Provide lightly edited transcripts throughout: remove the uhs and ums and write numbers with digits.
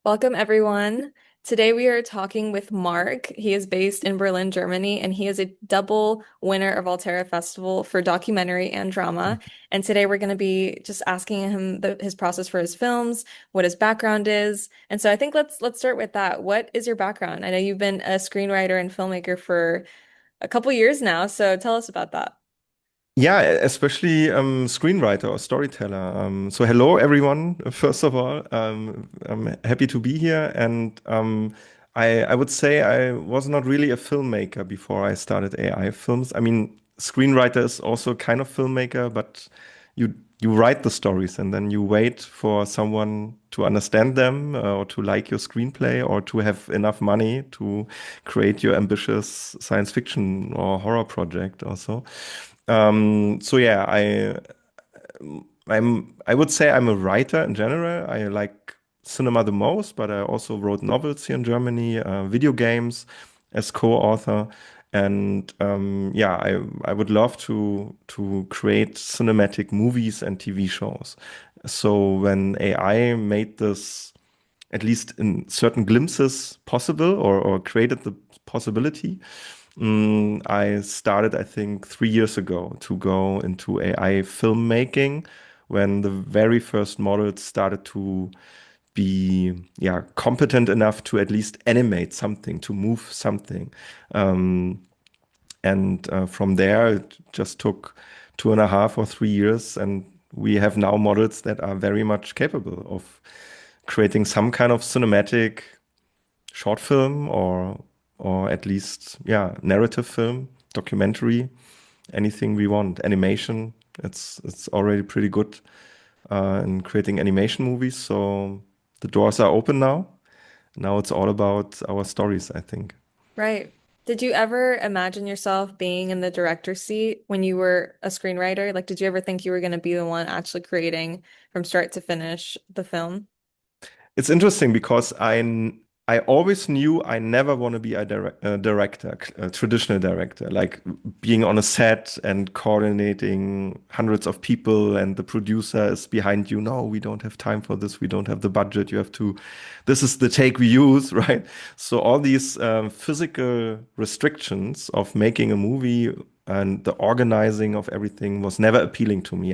Welcome, everyone. Today we are talking with Mark. He is based in Berlin, Germany, and he is a double winner of Altera Festival for documentary and drama. And today we're going to be just asking him his process for his films, what his background is. And so I think let's start with that. What is your background? I know you've been a screenwriter and filmmaker for a couple years now, so tell us about that. Yeah, especially screenwriter or storyteller. So hello everyone, first of all. I'm happy to be here, and I would say I was not really a filmmaker before I started AI films. I mean, screenwriter is also kind of filmmaker, but you write the stories and then you wait for someone to understand them or to like your screenplay or to have enough money to create your ambitious science fiction or horror project also. So yeah, I would say I'm a writer in general. I like cinema the most, but I also wrote novels here in Germany, video games as co-author, and yeah, I would love to create cinematic movies and TV shows. So when AI made this, at least in certain glimpses, possible or created the possibility, I started, I think, 3 years ago to go into AI filmmaking when the very first models started to be, yeah, competent enough to at least animate something, to move something. Um, and from there, it just took 2.5 or 3 years, and we have now models that are very much capable of creating some kind of cinematic short film or at least yeah narrative film, documentary, anything we want, animation. It's already pretty good in creating animation movies, so the doors are open now. Now it's all about our stories, I think. Right. Did you ever imagine yourself being in the director's seat when you were a screenwriter? Like, did you ever think you were going to be the one actually creating from start to finish the film? It's interesting because I always knew I never want to be a director, a traditional director, like being on a set and coordinating hundreds of people, and the producer is behind you. No, we don't have time for this. We don't have the budget. You have to. This is the take we use, right? So all these physical restrictions of making a movie and the organizing of everything was never appealing to me.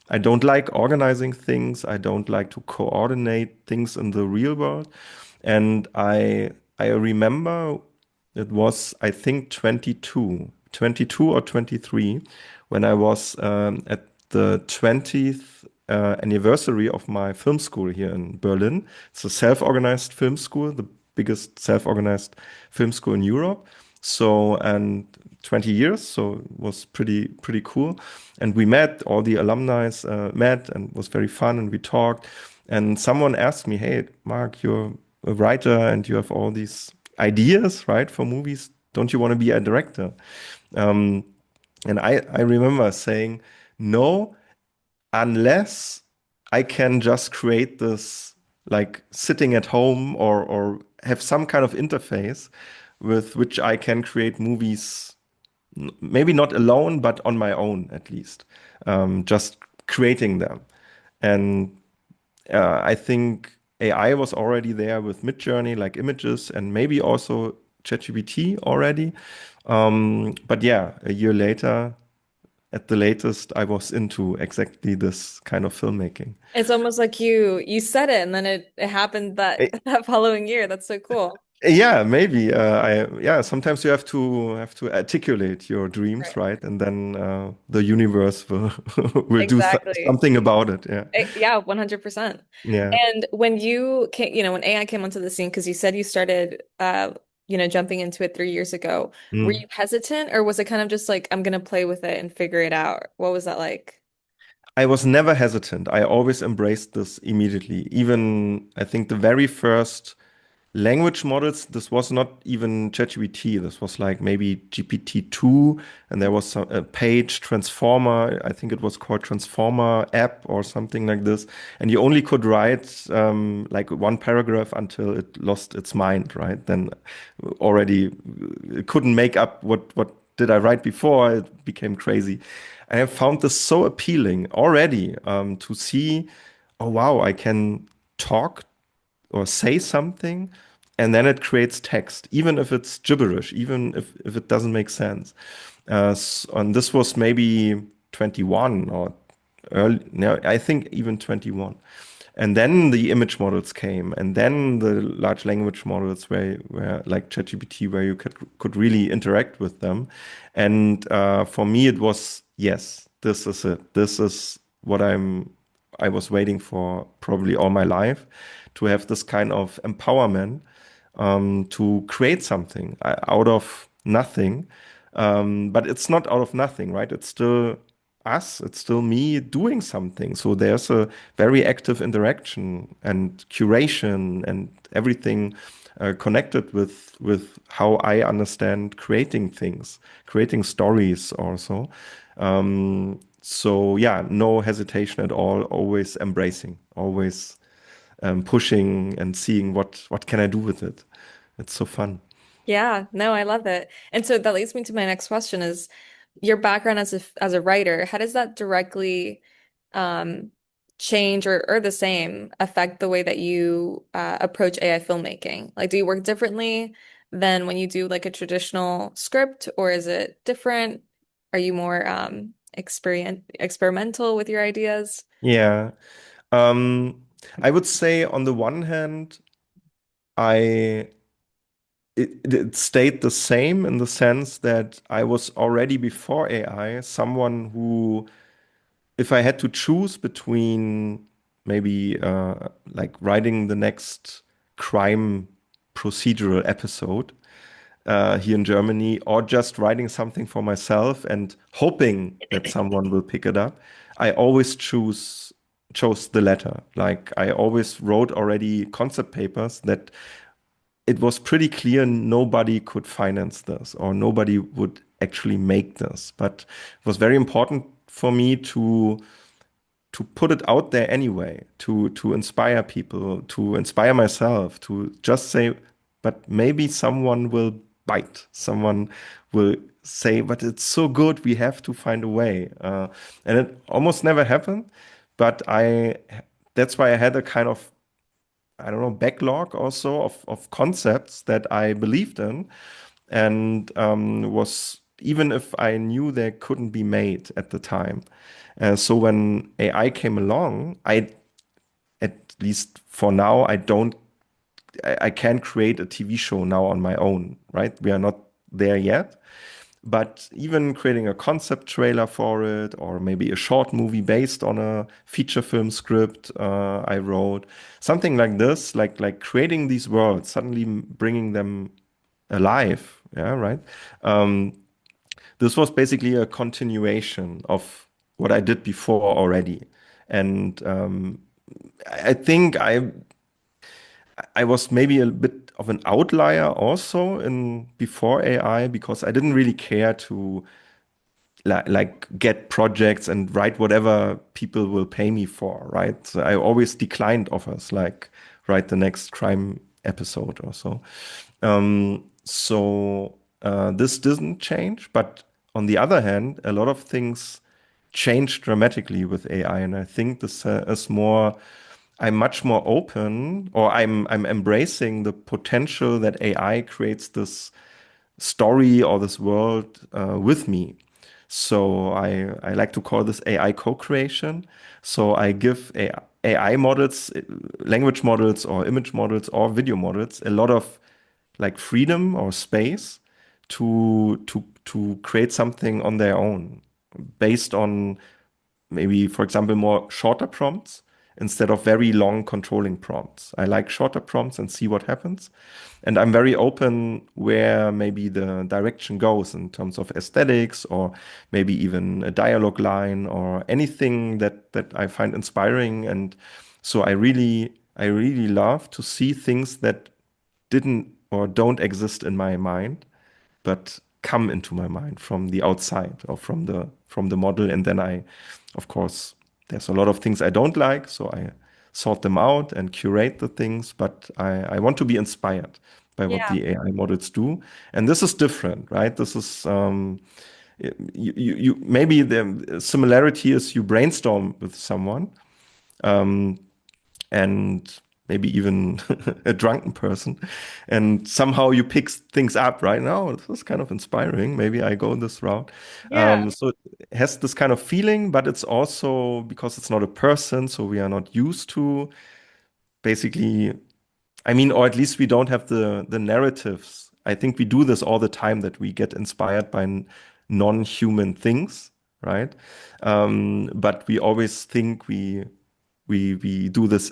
I don't like organizing things. I don't like to coordinate things in the real world. And I remember it was, I think, 22 or 23 when I was at the 20th anniversary of my film school here in Berlin. It's a self-organized film school, the biggest self-organized film school in Europe. So, and 20 years, so it was pretty cool. And we met, all the alumni met, and it was very fun, and we talked. And someone asked me, "Hey, Mark, you're a writer and you have all these ideas, right, for movies. Don't you want to be a director?" Um, and I remember saying, "No, unless I can just create this, like sitting at home or have some kind of interface with which I can create movies, maybe not alone, but on my own at least, just creating them." And I think AI was already there with Midjourney, like images, and maybe also ChatGPT already. But yeah, a year later, at the latest, I was into exactly this kind of filmmaking. It's almost like you said it and then it happened that Eh, that following year. That's so cool. Yeah, maybe. Yeah, sometimes you have to articulate your dreams, Right. right? And then the universe will will do Exactly. something about it. Yeah. Yeah, 100%. Yeah. And when you came, when AI came onto the scene, because you said you started jumping into it 3 years ago, were Mm. you hesitant or was it kind of just like, I'm gonna play with it and figure it out? What was that like? I was never hesitant. I always embraced this immediately. Even I think the very first language models, this was not even ChatGPT. This was like maybe GPT-2, and there was a page transformer. I think it was called Transformer app or something like this. And you only could write like one paragraph until it lost its mind, right? Then already it couldn't make up what did I write before. It became crazy. I have found this so appealing already to see, oh wow, I can talk or say something, and then it creates text, even if it's gibberish, even if it doesn't make sense. And this was maybe 21 or early, no, I think even 21. And then the image models came, and then the large language models where like ChatGPT, where you could really interact with them. And for me, it was yes, this is it. This is what I was waiting for probably all my life, to have this kind of empowerment to create something out of nothing. But it's not out of nothing, right? It's still us, it's still me doing something. So there's a very active interaction and curation and everything connected with how I understand creating things, creating stories also. So yeah, no hesitation at all, always embracing, always pushing and seeing what can I do with it. It's so fun. Yeah, no, I love it. And so that leads me to my next question is your background as a writer, how does that directly um change or the same affect the way that you approach AI filmmaking? Like do you work differently than when you do like a traditional script or is it different? Are you more experimental with your ideas? Yeah. Um, I would say on the one hand, I it stayed the same in the sense that I was already before AI someone who, if I had to choose between maybe like writing the next crime procedural episode here in Germany, or just writing something for myself and hoping that someone will pick it up, I always chose the latter. Like I always wrote already concept papers that it was pretty clear nobody could finance this or nobody would actually make this. But it was very important for me to put it out there anyway, to inspire people, to inspire myself, to just say, but maybe someone will bite, someone will say, but it's so good, we have to find a way. And it almost never happened, but that's why I had a kind of, I don't know, backlog also of concepts that I believed in and was, even if I knew they couldn't be made at the time. So when AI came along, at least for now, I can't create a TV show now on my own, right? We are not there yet. But even creating a concept trailer for it, or maybe a short movie based on a feature film script I wrote, something like this, like creating these worlds, suddenly bringing them alive, yeah, right? Um, this was basically a continuation of what I did before already, and I think I was maybe a bit of an outlier also in before AI because I didn't really care to like get projects and write whatever people will pay me for, right? So I always declined offers like write the next crime episode or so. This doesn't change, but on the other hand, a lot of things changed dramatically with AI, and I think this is more. I'm much more open, or I'm embracing the potential that AI creates this story or this world with me. So I like to call this AI co-creation. So I give AI models, language models or image models or video models a lot of like freedom or space to create something on their own based on maybe, for example, more shorter prompts instead of very long controlling prompts. I like shorter prompts and see what happens. And I'm very open where maybe the direction goes in terms of aesthetics or maybe even a dialogue line or anything that I find inspiring. And so I really love to see things that didn't or don't exist in my mind but come into my mind from the outside or from the model. And then of course, there's a lot of things I don't like, so I sort them out and curate the things. But I want to be inspired by what Yeah. the AI models do, and this is different, right? This is you maybe the similarity is you brainstorm with someone, and maybe even a drunken person, and somehow you pick things up right now. This is kind of inspiring. Maybe I go this route. Yeah. So it has this kind of feeling, but it's also because it's not a person, so we are not used to basically. I mean, or at least we don't have the narratives. I think we do this all the time that we get inspired by non-human things, right? But we always think we do this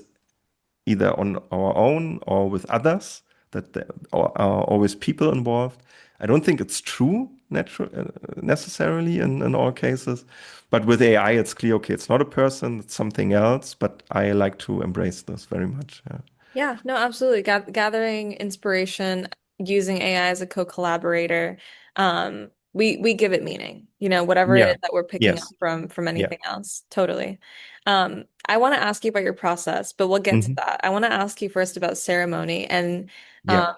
either on our own or with others, that there are always people involved. I don't think it's true necessarily in all cases, but with AI, it's clear, okay, it's not a person, it's something else, but I like to embrace this very much. Yeah. Yeah, no, absolutely. Gathering inspiration using AI as a co-collaborator. We give it meaning, whatever it Yeah. is that we're picking up Yes. from Yeah. anything else. Totally. I want to ask you about your process, but we'll get to Hmm. that. I want to ask you first about ceremony and Yeah. um,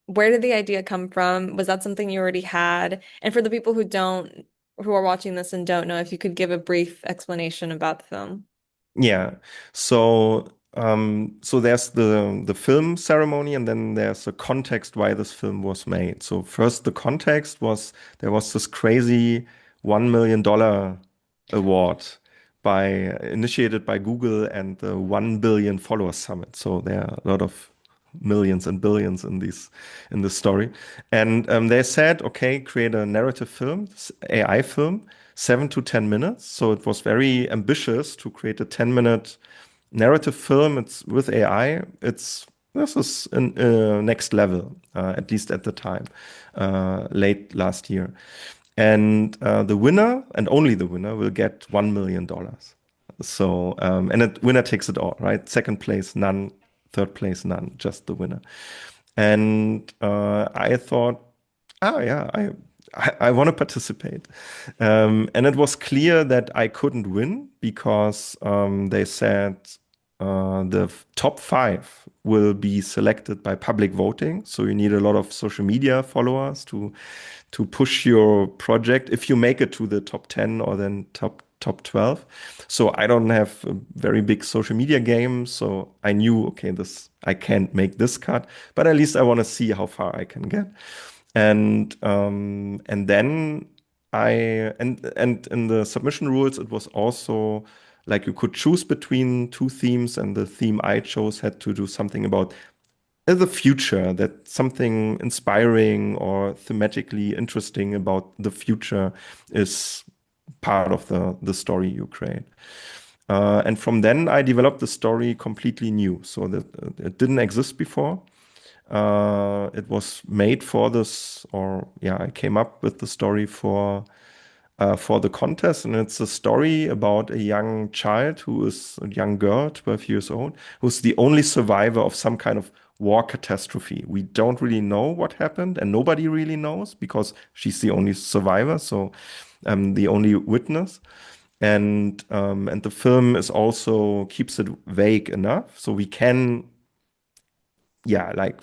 where did the idea come from? Was that something you already had? And for the people who are watching this and don't know, if you could give a brief explanation about the film. Yeah. So there's the film ceremony, and then there's the context why this film was made. So first, the context was there was this crazy $1 million award by initiated by Google and the 1 billion followers summit. So there are a lot of millions and billions in these in this story, and they said, okay, create a narrative film, this AI film, 7 to 10 minutes. So it was very ambitious to create a 10-minute narrative film. It's with AI. It's this is next level, at least at the time, late last year. And the winner, and only the winner, will get $1 million. So, and the winner takes it all, right? Second place, none. Third place, none. Just the winner. And I thought, oh yeah, I want to participate. And it was clear that I couldn't win because they said the top five will be selected by public voting. So you need a lot of social media followers to push your project if you make it to the top 10 or then top 12. So I don't have a very big social media game, so I knew, okay, this I can't make this cut, but at least I want to see how far I can get. And then and in the submission rules it was also like you could choose between two themes, and the theme I chose had to do something about the future, that something inspiring or thematically interesting about the future is part of the story you create. And from then I developed the story completely new, so that it didn't exist before. It was made for this, or yeah, I came up with the story for the contest, and it's a story about a young child who is a young girl, 12 years old, who's the only survivor of some kind of war catastrophe. We don't really know what happened, and nobody really knows because she's the only survivor, so the only witness. And the film is also keeps it vague enough, so we can, yeah, like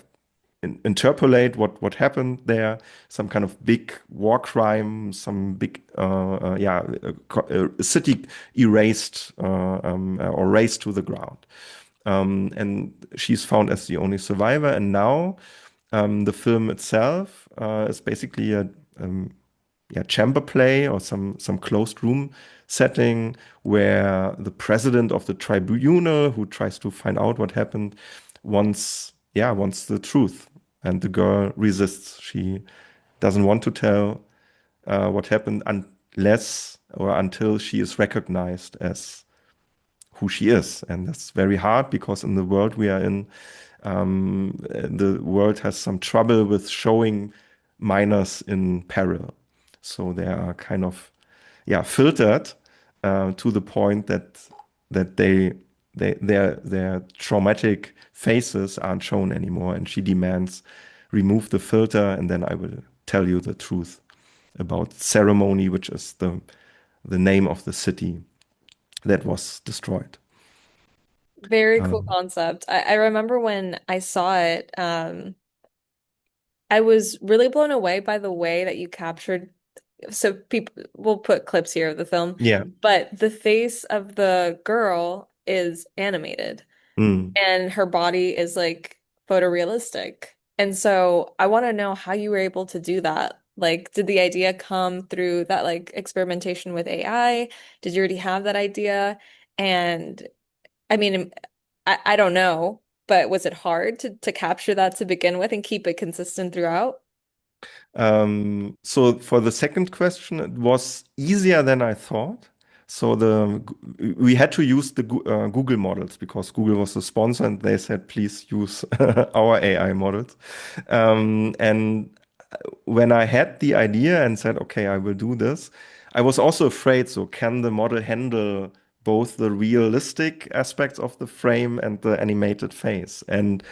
interpolate what happened there, some kind of big war crime, some big yeah, a city erased or razed to the ground. And she's found as the only survivor. And now the film itself is basically a yeah, chamber play or some closed room setting where the president of the tribunal, who tries to find out what happened, wants the truth, and the girl resists. She doesn't want to tell what happened unless or until she is recognized as who she is. And that's very hard because in the world we are in, the world has some trouble with showing minors in peril. So they are kind of, yeah, filtered to the point that their traumatic faces aren't shown anymore. And she demands, remove the filter, and then I will tell you the truth about ceremony, which is the name of the city that was destroyed. Very cool Um, concept. I remember when I saw it, I was really blown away by the way that you captured. So people will put clips here of the film, yeah, but the face of the girl is animated. Mm. and her body is like photorealistic. And so I want to know how you were able to do that. Like, did the idea come through that like experimentation with AI? Did you already have that idea? And I mean, I don't know, but was it hard to capture that to begin with and keep it consistent throughout? So for the second question, it was easier than I thought. So we had to use the Google models because Google was the sponsor and they said, please use our AI models. And when I had the idea and said, okay, I will do this, I was also afraid. So can the model handle both the realistic aspects of the frame and the animated face? And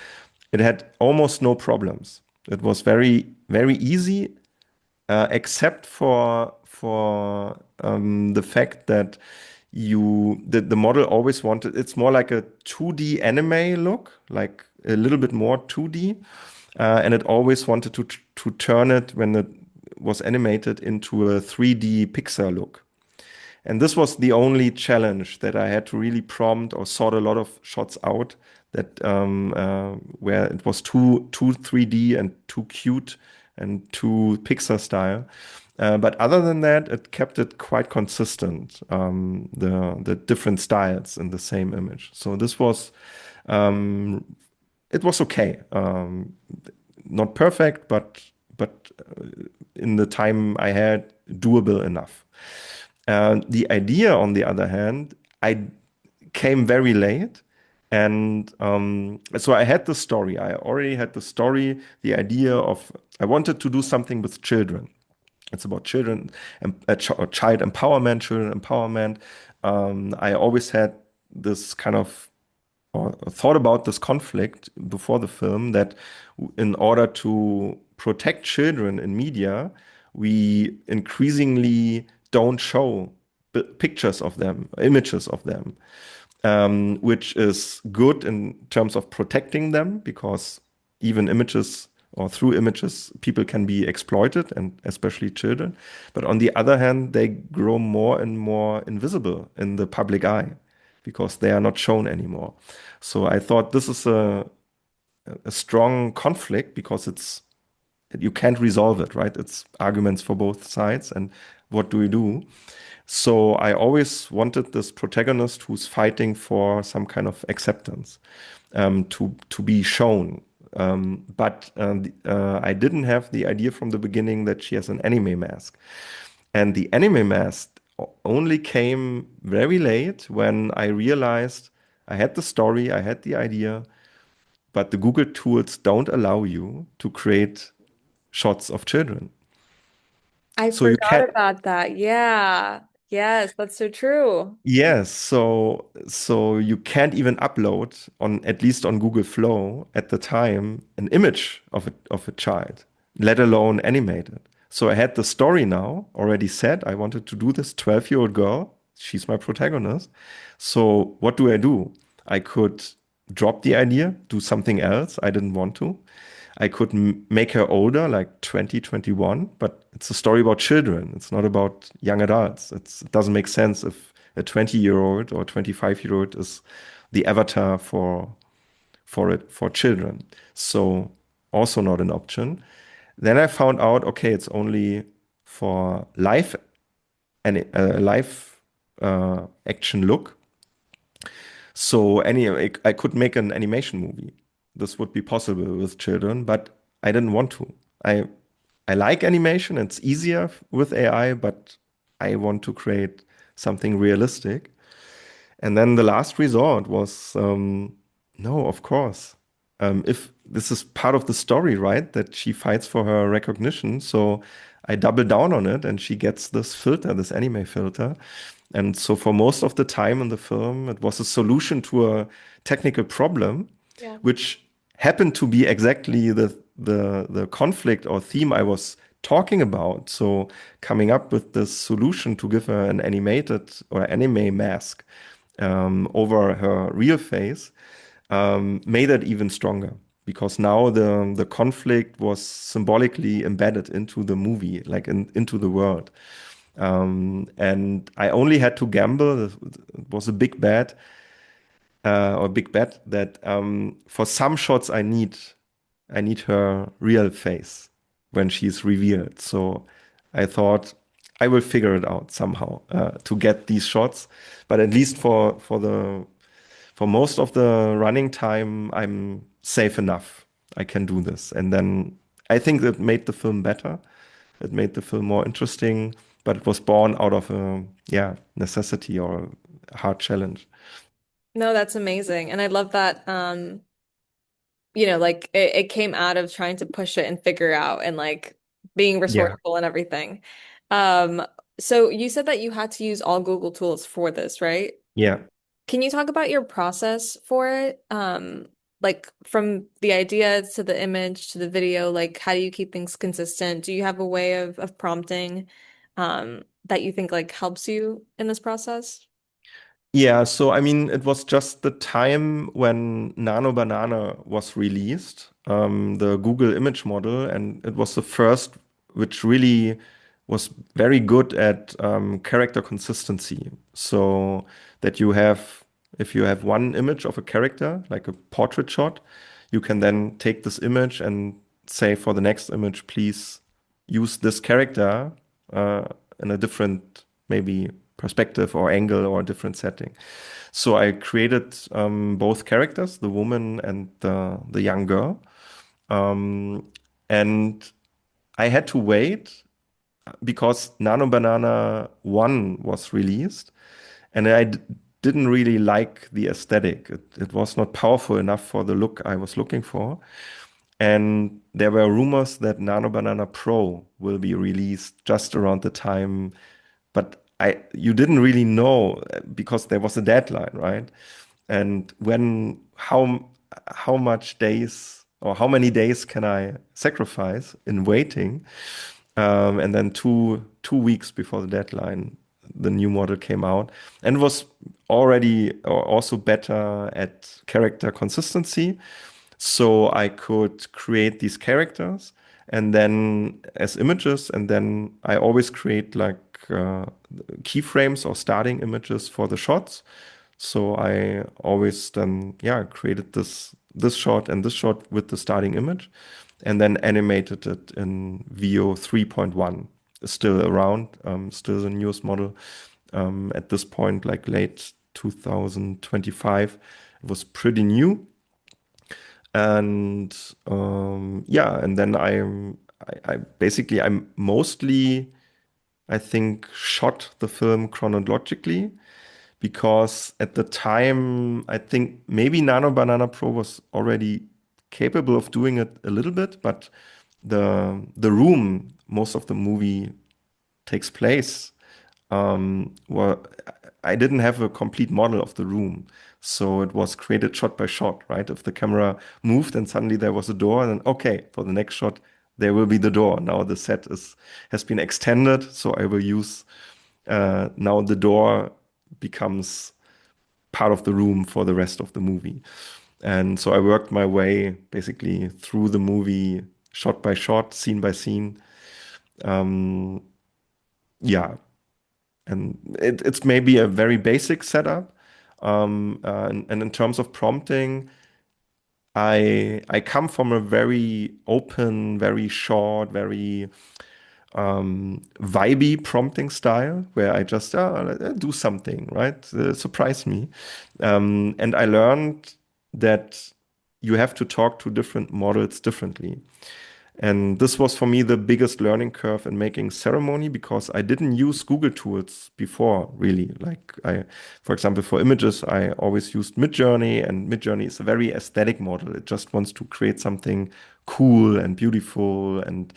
it had almost no problems. It was very easy, except for the fact that the model always wanted it's more like a 2D anime look, like a little bit more 2D, and it always wanted to turn it when it was animated into a 3D Pixar look. And this was the only challenge that I had to really prompt or sort a lot of shots out that where it was too 3D and too cute and too Pixar style. But other than that, it kept it quite consistent, the different styles in the same image. So this was um, it was okay. Not perfect, but in the time I had, doable enough. The idea, on the other hand, I came very late. And so I had the story. I already had the story, the idea of I wanted to do something with children. It's about children, child empowerment, children empowerment. I always had this kind of or thought about this conflict before the film that in order to protect children in media, we increasingly don't show pictures of them, images of them, which is good in terms of protecting them because even images or through images, people can be exploited and especially children. But on the other hand, they grow more and more invisible in the public eye because they are not shown anymore. So I thought this is a strong conflict because it's you can't resolve it, right? It's arguments for both sides. And what do we do? So I always wanted this protagonist who's fighting for some kind of acceptance, to be shown. But I didn't have the idea from the beginning that she has an anime mask. And the anime mask only came very late when I realized I had the story, I had the idea, but the Google tools don't allow you to create shots of children. I So you forgot can't. about that. Yeah. Yes, that's so true. Yes, so you can't even upload on at least on Google Flow at the time an image of a child, let alone animated. So I had the story now already set. I wanted to do this 12-year-old girl. She's my protagonist. So what do? I could drop the idea, do something else I didn't want to. I could make her older, like 20, 21, but it's a story about children. It's not about young adults. It doesn't make sense if a 20-year-old or 25-year-old is the avatar for children. So also not an option. Then I found out, okay, it's only for live and live action look. So I could make an animation movie. This would be possible with children, but I didn't want to. I I like animation. It's easier with AI, but I want to create something realistic. And then the last resort was no, of course. If this is part of the story, right? That she fights for her recognition. So I double down on it and she gets this filter, this anime filter. And so for most of the time in the film, it was a solution to a technical problem, Yeah. which happened to be exactly the conflict or theme I was talking about. So coming up with this solution to give her an animated or anime mask over her real face made it even stronger because now the conflict was symbolically embedded into the movie, like into the world. And I only had to gamble. It was a big bet or big bet that for some shots I need her real face when she's revealed. So I thought I will figure it out somehow to get these shots. But at least for most of the running time, I'm safe enough. I can do this. And then I think it made the film better. It made the film more interesting, but it was born out of a necessity or a hard challenge. No, that's amazing. And I love that like it came out of trying to push it and figure out and like being Yeah. resourceful and everything. Um, so you said that you had to use all Google tools for this, right? Yeah. Can you talk about your process for it? Like from the idea to the image to the video, like how do you keep things consistent? Do you have a way of prompting that you think like helps you in this process? Yeah, so I mean, it was just the time when Nano Banana was released, the Google image model, and it was the first which really was very good at character consistency. So that you have, if you have one image of a character, like a portrait shot, you can then take this image and say for the next image, please use this character uh, in a different, maybe perspective or angle or a different setting. So I created both characters, the woman and the young girl. Um, and I had to wait because Nano Banana 1 was released, and didn't really like the aesthetic. It was not powerful enough for the look I was looking for. And there were rumors that Nano Banana Pro will be released just around the time, but you didn't really know because there was a deadline, right? And how much days or how many days can I sacrifice in waiting? And then two weeks before the deadline, the new model came out and was already or also better at character consistency. So I could create these characters and then as images, and then I always create like keyframes or starting images for the shots. So I always then created this shot and this shot with the starting image, and then animated it in VO 3.1. Still around, still the newest model at this point, like late 2025. It was pretty new, and and then I basically I'm mostly I think shot the film chronologically because at the time I think maybe Nano Banana Pro was already capable of doing it a little bit, but the room most of the movie takes place well, I didn't have a complete model of the room. So it was created shot by shot, right? If the camera moved and suddenly there was a door, then okay, for the next shot, there will be the door. Now the set has been extended, so I will use now the door becomes part of the room for the rest of the movie. And so I worked my way basically through the movie, shot by shot, scene by scene. Um, yeah, and it's maybe a very basic setup. And in terms of prompting, I come from a very open, very short, very vibey prompting style where I just do something, right? Surprise me. And I learned that you have to talk to different models differently. And this was for me the biggest learning curve in making ceremony because I didn't use Google tools before, really. For example, for images, I always used Midjourney, and Midjourney is a very aesthetic model. It just wants to create something cool and beautiful and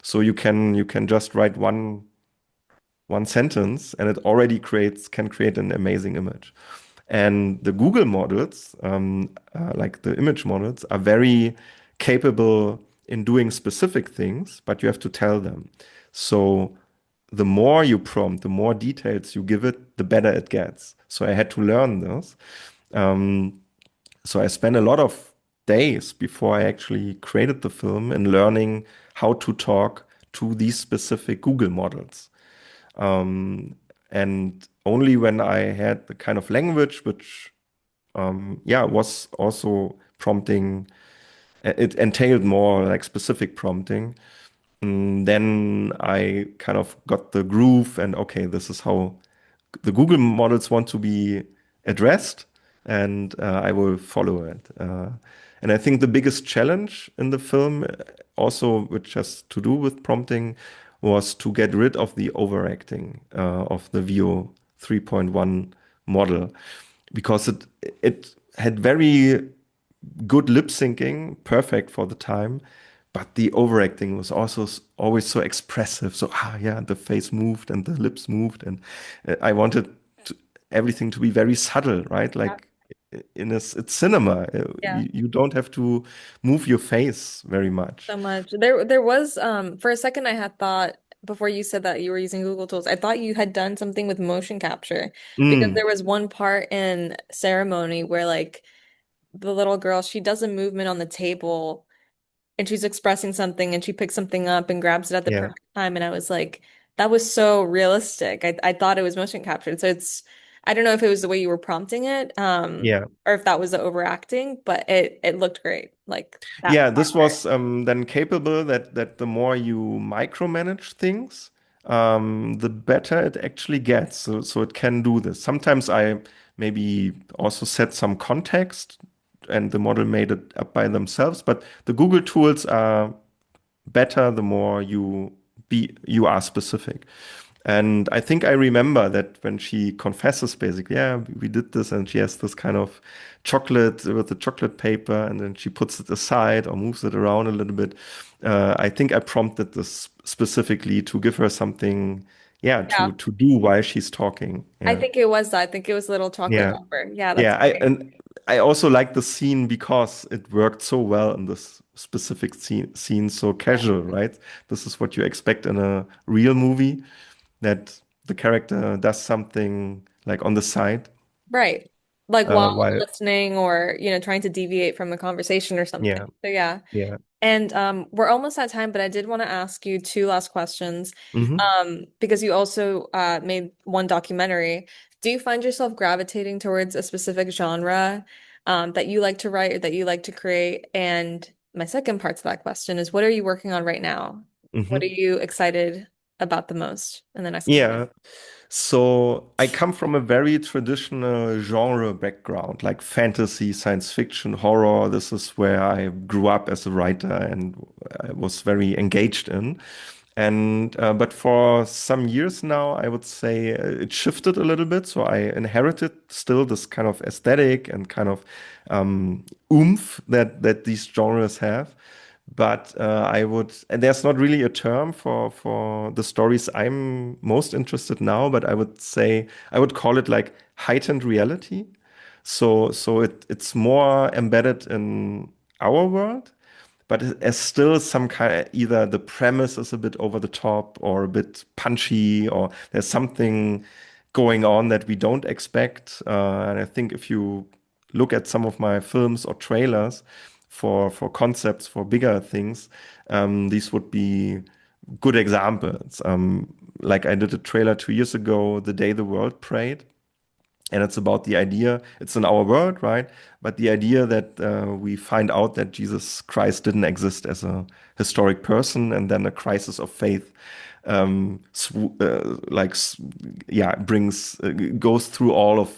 so you can just write one sentence and it already can create an amazing image. And the Google models, like the image models, are very capable in doing specific things, but you have to tell them. So the more you prompt, the more details you give it, the better it gets. So I had to learn this. Um, so I spent a lot of days before I actually created the film in learning how to talk to these specific Google models. Um, and only when I had the kind of language which yeah, was also prompting. It entailed more like specific prompting. Then I kind of got the groove, and okay, this is how the Google models want to be addressed, and I will follow it. And I think the biggest challenge in the film, also which has to do with prompting, was to get rid of the overacting of the VO 3.1 model, because it had very good lip syncing, perfect for the time, but the overacting was also always so expressive. So yeah, the face moved and the lips moved, and I wanted everything to be very subtle, right? Yeah. Like it's cinema. Yeah. You don't have to move your face very much. So much. There was for a second I had thought before you said that you were using Google Tools, I thought you had done something with motion capture because Mm, there was one part in Ceremony where like the little girl, she does a movement on the table and she's expressing something and she picks something up and grabs it at the yeah, perfect time and I was like that was so realistic. I thought it was motion captured. So it's I don't know if it was the way you were prompting it yeah. or if that was the overacting, but it looked great. Like that Yeah, this part. was then capable that the more you micromanage things, the better it actually gets. So it can do this. Sometimes I maybe also set some context and the model made it up by themselves, but the Google tools are better the more you are specific. And I think I remember that when she confesses, basically, yeah, we did this, and she has this kind of chocolate with the chocolate paper, and then she puts it aside or moves it around a little bit. I think I prompted this specifically to give her something, yeah, Yeah. to do while she's talking. I Yeah, think it was that. I think it was Little Chocolate yeah, Wrapper. Yeah, that's yeah. I great. and I also like the scene because it worked so well in this specific scene, so casual, right? This is what you expect in a real movie, that the character does something like on the side Right. Like while while listening or, trying to deviate from the conversation or something. yeah, So yeah. yeah. And we're almost at time, but I did want to ask you two last questions. Hmm. Because you also made one documentary. Do you find yourself gravitating towards a specific genre that you like to write or that you like to create? And my second part to that question is, what are you working on right now? What are Hmm. you excited about the most in the next couple? Yeah. So I come from a very traditional genre background, like fantasy, science fiction, horror. This is where I grew up as a writer and I was very engaged in. And but for some years now, I would say it shifted a little bit. So I inherited still this kind of aesthetic and kind of oomph that these genres have. But I would, and there's not really a term for the stories I'm most interested now, but I would say I would call it like heightened reality. So it's more embedded in our world, but it as still some kind, either the premise is a bit over the top or a bit punchy, or there's something going on that we don't expect. And I think if you look at some of my films or trailers for concepts for bigger things, these would be good examples. Like I did a trailer 2 years ago, The Day the World Prayed. And it's about the idea, it's in our world, right? But the idea that we find out that Jesus Christ didn't exist as a historic person, and then a crisis of faith, like, yeah, brings goes through all of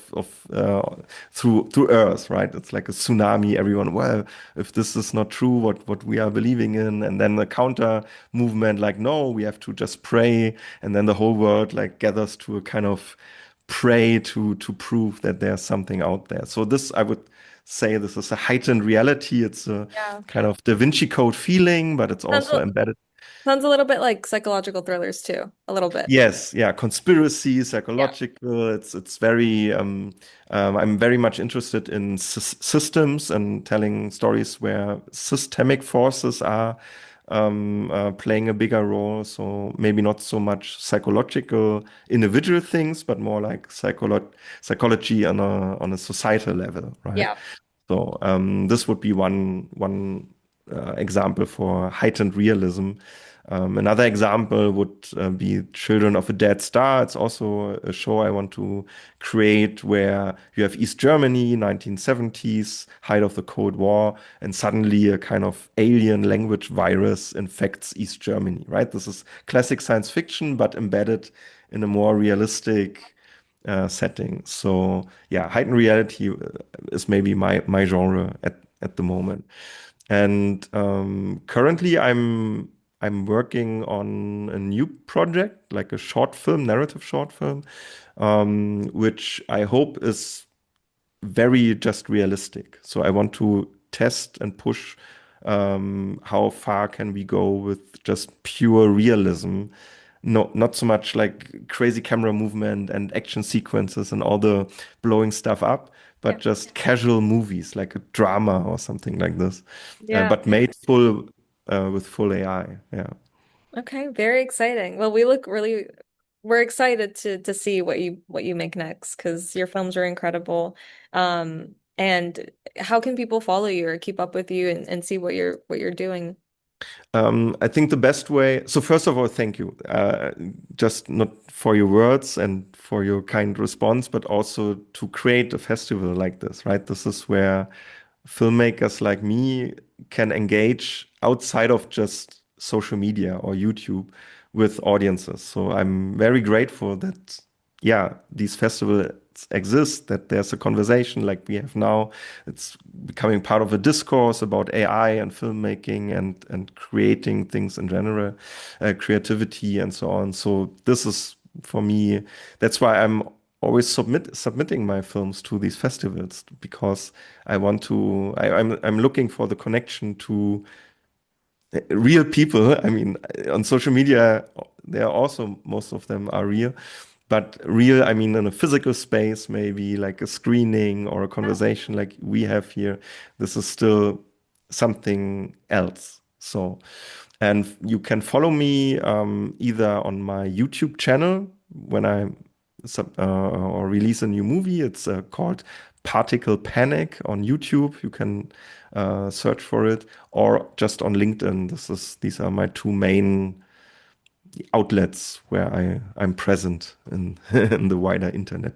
through Earth, right? It's like a tsunami. Everyone, well, if this is not true, what we are believing in, and then the counter movement, like, no, we have to just pray, and then the whole world like gathers to a kind of pray to prove that there's something out there. So this, I would say, this is a heightened reality. It's a Yeah. kind of Da Vinci Code feeling, but it's Sounds also embedded. sounds a little bit like psychological thrillers too. A little bit. Yes, yeah, conspiracy, Yeah. psychological. It's very. I'm very much interested in systems and telling stories where systemic forces are playing a bigger role. So maybe not so much psychological individual things, but more like psychology on a societal level, right? Yeah. So this would be one example for heightened realism. Another example would be Children of a Dead Star. It's also a show I want to create where you have East Germany, 1970s, height of the Cold War, and suddenly a kind of alien language virus infects East Germany, right? This is classic science fiction, but embedded in a more realistic setting. So yeah, heightened reality is maybe my genre at the moment. And currently, I'm working on a new project, like a short film, narrative short film, which I hope is very just realistic. So I want to test and push how far can we go with just pure realism. No, not so much like crazy camera movement and action sequences and all the blowing stuff up, but Yeah. just casual movies like a drama or something like this, Yeah. but made full with full AI. Yeah. Okay, very exciting. Well, we're excited to see what you make next because your films are incredible. And how can people follow you or keep up with you and see what you're doing? I think the best way, so first of all, thank you. Just not for your words and for your kind response, but also to create a festival like this, right? This is where filmmakers like me can engage outside of just social media or YouTube with audiences. So I'm very grateful that, yeah, these festivals exist, that there's a conversation like we have now. It's becoming part of a discourse about AI and filmmaking and creating things in general, creativity and so on. So this is for me, that's why I'm always submitting my films to these festivals because I'm looking for the connection to real people. I mean, on social media, they are also, most of them are real, but real, I mean, in a physical space, maybe like a screening or a conversation like we have here. This is still something else. So, and you can follow me either on my YouTube channel when I or release a new movie. It's called Particle Panic on YouTube. You can search for it, or just on LinkedIn. These are my two main outlets where I'm present in in the wider internet.